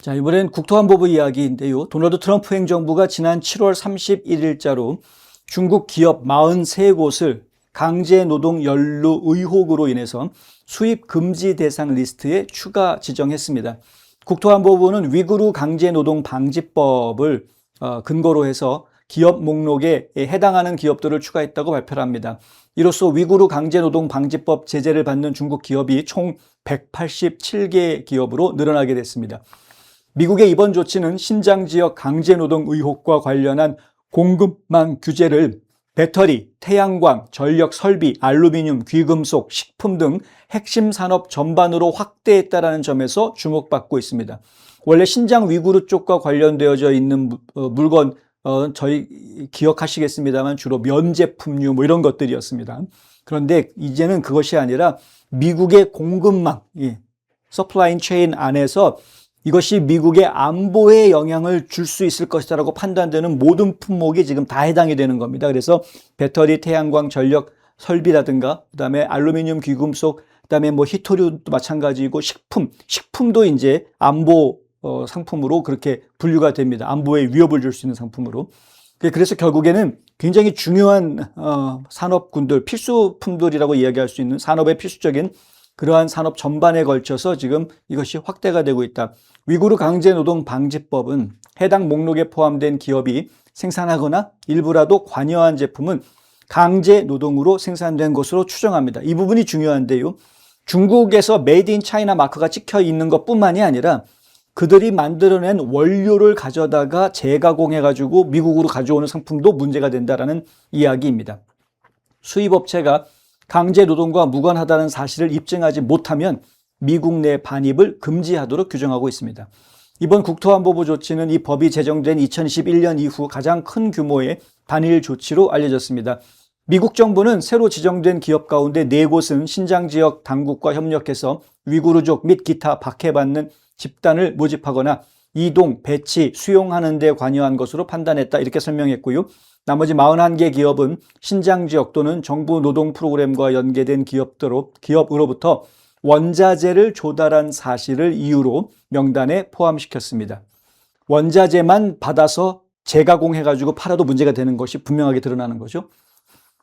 자, 이번엔 국토안보부 이야기인데요. 도널드 트럼프 행정부가 지난 7월 31일자로 중국 기업 43곳을 강제 노동 연루 의혹으로 인해서 수입 금지 대상 리스트에 추가 지정했습니다. 국토안보부는 위구르 강제 노동 방지법을 근거로 해서 기업 목록에 해당하는 기업들을 추가했다고 발표를 합니다. 이로써 위구르 강제 노동 방지법 제재를 받는 중국 기업이 총 187개 기업으로 늘어나게 됐습니다. 미국의 이번 조치는 신장 지역 강제 노동 의혹과 관련한 공급망 규제를 배터리, 태양광, 전력 설비, 알루미늄, 귀금속, 식품 등 핵심 산업 전반으로 확대했다는 점에서 주목받고 있습니다. 원래 신장 위구르 쪽과 관련되어져 있는 물건 저희 기억하시겠습니다만 주로 면제품류 뭐 이런 것들이었습니다. 그런데 이제는 그것이 아니라 미국의 공급망, 서플라이 체인 안에서 이것이 미국의 안보에 영향을 줄 수 있을 것이라고 판단되는 모든 품목이 지금 다 해당이 되는 겁니다. 그래서 배터리, 태양광, 전력, 설비라든가 그다음에 알루미늄, 귀금속, 그다음에 뭐 히토류도 마찬가지고 식품도 이제 안보 상품으로 그렇게 분류가 됩니다. 안보에 위협을 줄 수 있는 상품으로. 그래서 결국에는 굉장히 중요한 산업군들, 필수품들이라고 이야기할 수 있는 산업의 필수적인 그러한 산업 전반에 걸쳐서 지금 이것이 확대가 되고 있다. 위구르 강제노동 방지법은 해당 목록에 포함된 기업이 생산하거나 일부라도 관여한 제품은 강제노동으로 생산된 것으로 추정합니다. 이 부분이 중요한데요. 중국에서 메이드 인 차이나 마크가 찍혀 있는 것뿐만이 아니라 그들이 만들어낸 원료를 가져다가 재가공해가지고 미국으로 가져오는 상품도 문제가 된다는 이야기입니다. 수입업체가 강제 노동과 무관하다는 사실을 입증하지 못하면 미국 내 반입을 금지하도록 규정하고 있습니다. 이번 국토안보부 조치는 이 법이 제정된 2021년 이후 가장 큰 규모의 단일 조치로 알려졌습니다. 미국 정부는 새로 지정된 기업 가운데 4곳은 신장 지역 당국과 협력해서 위구르족 및 기타 박해받는 집단을 모집하거나 이동, 배치, 수용하는 데 관여한 것으로 판단했다 이렇게 설명했고요. 나머지 41개 기업은 신장 지역 또는 정부 노동 프로그램과 연계된 기업으로부터 원자재를 조달한 사실을 이유로 명단에 포함시켰습니다. 원자재만 받아서 재가공해가지고 팔아도 문제가 되는 것이 분명하게 드러나는 거죠.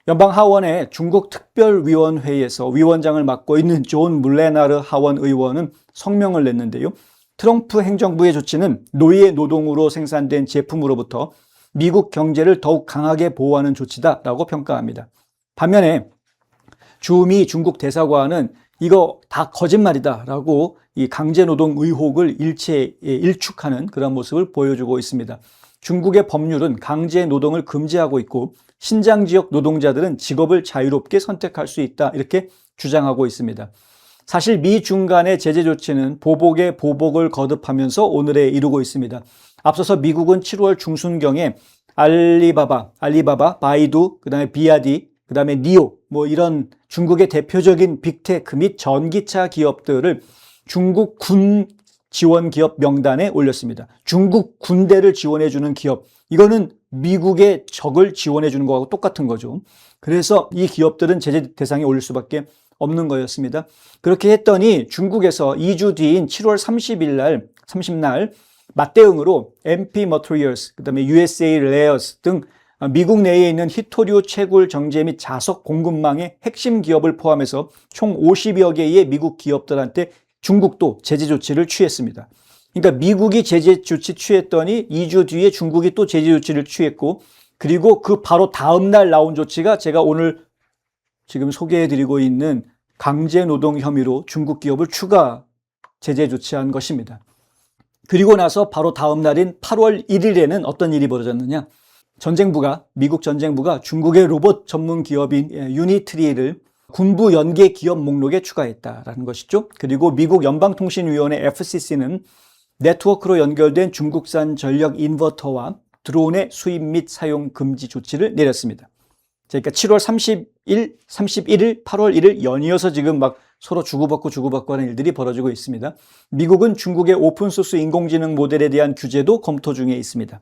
연방하원의 중국특별위원회에서 위원장을 맡고 있는 존 물레나르 하원 의원은 성명을 냈는데요. 트럼프 행정부의 조치는 노예 노동으로 생산된 제품으로부터 미국 경제를 더욱 강하게 보호하는 조치다라고 평가합니다. 반면에 주미 중국 대사관은 이거 다 거짓말이다라고 이 강제노동 의혹을 일축하는 그런 모습을 보여주고 있습니다. 중국의 법률은 강제노동을 금지하고 있고 신장 지역 노동자들은 직업을 자유롭게 선택할 수 있다 이렇게 주장하고 있습니다. 사실 미중 간의 제재 조치는 보복에 보복을 거듭하면서 오늘에 이르고 있습니다. 앞서서 미국은 7월 중순경에 알리바바, 바이두, 그다음에 비아디, 그다음에 니오 뭐 이런 중국의 대표적인 빅테크 및 전기차 기업들을 중국 군 지원 기업 명단에 올렸습니다. 중국 군대를 지원해 주는 기업. 이거는 미국의 적을 지원해 주는 거하고 똑같은 거죠. 그래서 이 기업들은 제재 대상에 올릴 수밖에 없는 거였습니다. 그렇게 했더니 중국에서 2주 뒤인 7월 30날 맞대응으로 MP Materials, 그다음에 USA Layers 등 미국 내에 있는 히토류 채굴 정제 및 자석 공급망의 핵심 기업을 포함해서 총 50여 개의 미국 기업들한테 중국도 제재 조치를 취했습니다. 그러니까 미국이 제재 조치 취했더니 2주 뒤에 중국이 또 제재 조치를 취했고 그리고 그 바로 다음 날 나온 조치가 제가 오늘 지금 소개해드리고 있는 강제노동 혐의로 중국 기업을 추가 제재 조치한 것입니다. 그리고 나서 바로 다음 날인 8월 1일에는 어떤 일이 벌어졌느냐. 미국 전쟁부가 중국의 로봇 전문 기업인 유니트리를 군부 연계 기업 목록에 추가했다라는 것이죠. 그리고 미국 연방통신위원회 FCC는 네트워크로 연결된 중국산 전력 인버터와 드론의 수입 및 사용 금지 조치를 내렸습니다. 그러니까 7월 31일, 8월 1일 연이어서 지금 막 서로 주고받고 하는 일들이 벌어지고 있습니다. 미국은 중국의 오픈소스 인공지능 모델에 대한 규제도 검토 중에 있습니다.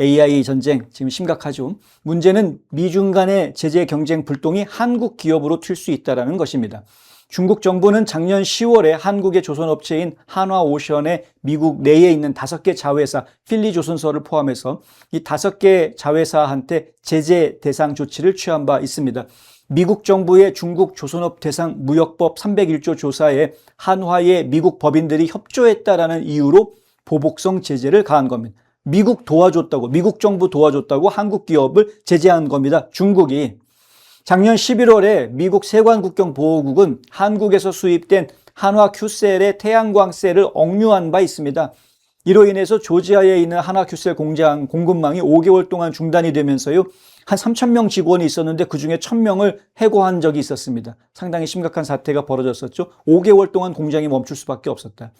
AI 전쟁 지금 심각하죠. 문제는 미중 간의 제재 경쟁 불똥이 한국 기업으로 튈 수 있다는 것입니다. 중국 정부는 작년 10월에 한국의 조선업체인 한화오션의 미국 내에 있는 5개 자회사, 필리조선소를 포함해서 이 5개 자회사한테 제재 대상 조치를 취한 바 있습니다. 미국 정부의 중국 조선업 대상 무역법 301조 조사에 한화의 미국 법인들이 협조했다라는 이유로 보복성 제재를 가한 겁니다. 미국 정부 도와줬다고 한국 기업을 제재한 겁니다. 중국이. 작년 11월에 미국 세관국경보호국은 한국에서 수입된 한화 큐셀의 태양광셀을 억류한 바 있습니다. 이로 인해서 조지아에 있는 한화 큐셀 공장 공급망이 5개월 동안 중단이 되면서요. 한 3,000명 직원이 있었는데 그중에 1,000명을 해고한 적이 있었습니다. 상당히 심각한 사태가 벌어졌었죠. 5개월 동안 공장이 멈출 수밖에 없었다.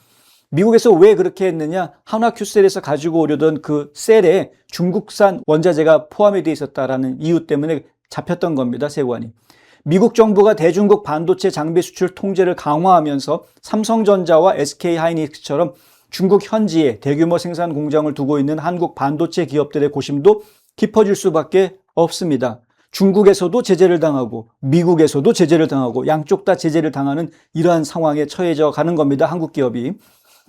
미국에서 왜 그렇게 했느냐? 한화 큐셀에서 가지고 오려던 그 셀에 중국산 원자재가 포함이 되어 있었다라는 이유 때문에 잡혔던 겁니다. 세관이. 미국 정부가 대중국 반도체 장비 수출 통제를 강화하면서 삼성전자와 SK하이닉스처럼 중국 현지에 대규모 생산 공장을 두고 있는 한국 반도체 기업들의 고심도 깊어질 수밖에 없습니다. 중국에서도 제재를 당하고 미국에서도 제재를 당하고 양쪽 다 제재를 당하는 이러한 상황에 처해져 가는 겁니다. 한국 기업이.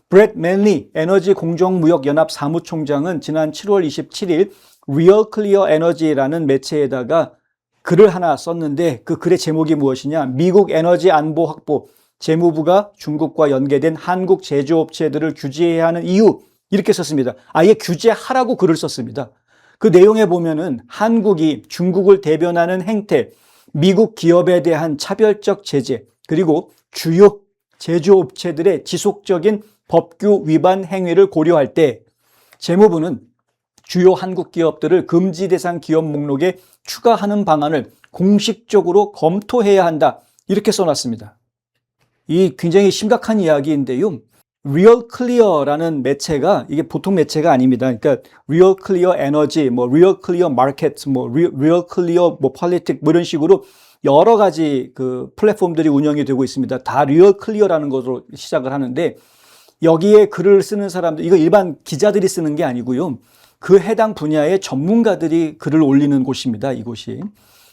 브렛 맨리 에너지 공정무역연합 사무총장은 지난 7월 27일 Real Clear Energy라는 매체에다가 글을 하나 썼는데 그 글의 제목이 무엇이냐? 미국 에너지 안보 확보, 재무부가 중국과 연계된 한국 제조업체들을 규제해야 하는 이유, 이렇게 썼습니다. 아예 규제하라고 글을 썼습니다. 그 내용에 보면은 한국이 중국을 대변하는 행태, 미국 기업에 대한 차별적 제재, 그리고 주요 제조업체들의 지속적인 법규 위반 행위를 고려할 때 재무부는 주요 한국 기업들을 금지 대상 기업 목록에 추가하는 방안을 공식적으로 검토해야 한다. 이렇게 써놨습니다. 이 굉장히 심각한 이야기인데요. Real Clear라는 매체가 이게 보통 매체가 아닙니다. 그러니까 Real Clear Energy, Real Clear Market, Real Clear Politics 이런 식으로 여러 가지 그 플랫폼들이 운영이 되고 있습니다. 다 Real Clear라는 것으로 시작을 하는데 여기에 글을 쓰는 사람들, 이거 일반 기자들이 쓰는 게 아니고요. 그 해당 분야의 전문가들이 글을 올리는 곳입니다. 이곳이.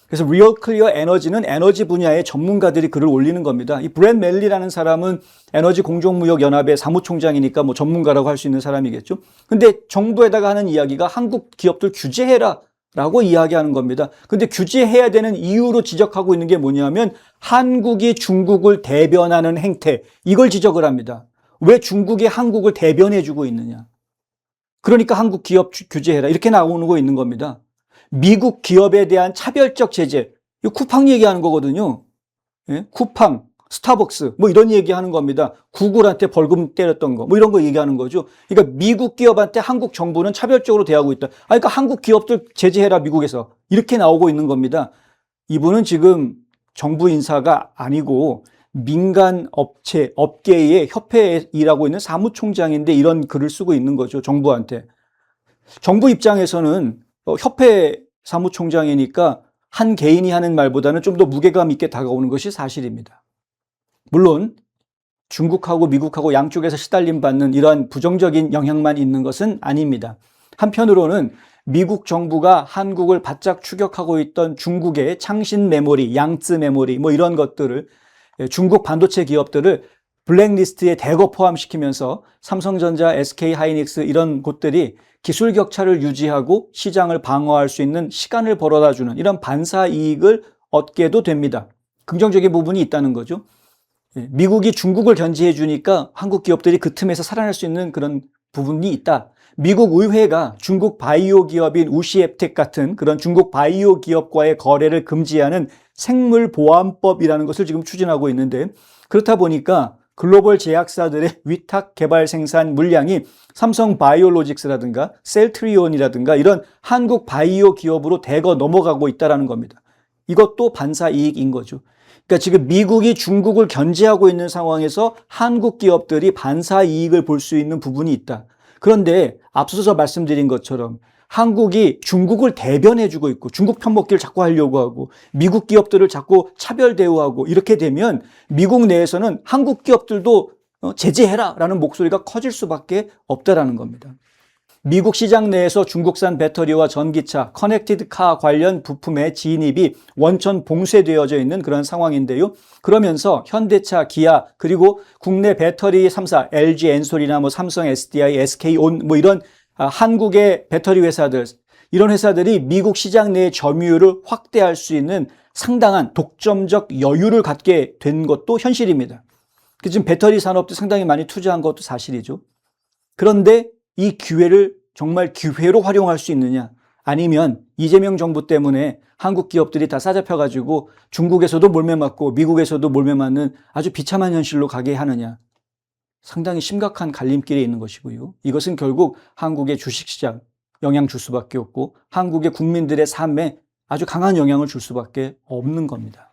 그래서 Real Clear Energy는 에너지 분야의 전문가들이 글을 올리는 겁니다. 이 브렛 멜리라는 사람은 에너지 공정무역연합의 사무총장이니까 전문가라고 할 수 있는 사람이겠죠. 근데 정부에다가 하는 이야기가 한국 기업들 규제해라 라고 이야기하는 겁니다. 근데 규제해야 되는 이유로 지적하고 있는 게 뭐냐면 한국이 중국을 대변하는 행태, 이걸 지적을 합니다. 왜 중국이 한국을 대변해주고 있느냐. 그러니까 한국 기업 규제해라. 이렇게 나오고 있는 겁니다. 미국 기업에 대한 차별적 제재. 이 쿠팡 얘기하는 거거든요. 예? 쿠팡, 스타벅스, 이런 얘기하는 겁니다. 구글한테 벌금 때렸던 거, 이런 거 얘기하는 거죠. 그러니까 미국 기업한테 한국 정부는 차별적으로 대하고 있다. 그러니까 한국 기업들 제재해라, 미국에서. 이렇게 나오고 있는 겁니다. 이분은 지금 정부 인사가 아니고 민간 업계의 협회에 일하고 있는 사무총장인데 이런 글을 쓰고 있는 거죠. 정부한테. 정부 입장에서는 협회 사무총장이니까 한 개인이 하는 말보다는 좀 더 무게감 있게 다가오는 것이 사실입니다. 물론 중국하고 미국하고 양쪽에서 시달림 받는 이러한 부정적인 영향만 있는 것은 아닙니다. 한편으로는 미국 정부가 한국을 바짝 추격하고 있던 중국의 창신 메모리, 양쯔 메모리 이런 것들을 중국 반도체 기업들을 블랙리스트에 대거 포함시키면서 삼성전자, SK하이닉스 이런 곳들이 기술 격차를 유지하고 시장을 방어할 수 있는 시간을 벌어다주는 이런 반사 이익을 얻게도 됩니다. 긍정적인 부분이 있다는 거죠. 미국이 중국을 견제해 주니까 한국 기업들이 그 틈에서 살아날 수 있는 그런 부분이 있다. 미국 의회가 중국 바이오 기업인 우시앱텍 같은 그런 중국 바이오 기업과의 거래를 금지하는 생물보안법이라는 것을 지금 추진하고 있는데 그렇다 보니까 글로벌 제약사들의 위탁 개발 생산 물량이 삼성 바이오로직스라든가 셀트리온이라든가 이런 한국 바이오 기업으로 대거 넘어가고 있다는 겁니다. 이것도 반사 이익인 거죠. 그러니까 지금 미국이 중국을 견제하고 있는 상황에서 한국 기업들이 반사 이익을 볼 수 있는 부분이 있다. 그런데 앞서서 말씀드린 것처럼 한국이 중국을 대변해주고 있고 중국 편먹기를 자꾸 하려고 하고 미국 기업들을 자꾸 차별 대우하고 이렇게 되면 미국 내에서는 한국 기업들도 제재해라 라는 목소리가 커질 수밖에 없다라는 겁니다. 미국 시장 내에서 중국산 배터리와 전기차, 커넥티드 카 관련 부품의 진입이 원천 봉쇄되어져 있는 그런 상황인데요. 그러면서 현대차, 기아, 그리고 국내 배터리 3사, LG 엔솔이나 삼성 SDI, SK온 이런 한국의 배터리 회사들, 이런 회사들이 미국 시장 내의 점유율을 확대할 수 있는 상당한 독점적 여유를 갖게 된 것도 현실입니다. 지금 배터리 산업도 상당히 많이 투자한 것도 사실이죠. 그런데 이 기회를 정말 기회로 활용할 수 있느냐? 아니면 이재명 정부 때문에 한국 기업들이 다 싸잡혀가지고 중국에서도 몰매맞고 미국에서도 몰매맞는 아주 비참한 현실로 가게 하느냐? 상당히 심각한 갈림길에 있는 것이고요. 이것은 결국 한국의 주식시장 영향 줄 수밖에 없고 한국의 국민들의 삶에 아주 강한 영향을 줄 수밖에 없는 겁니다.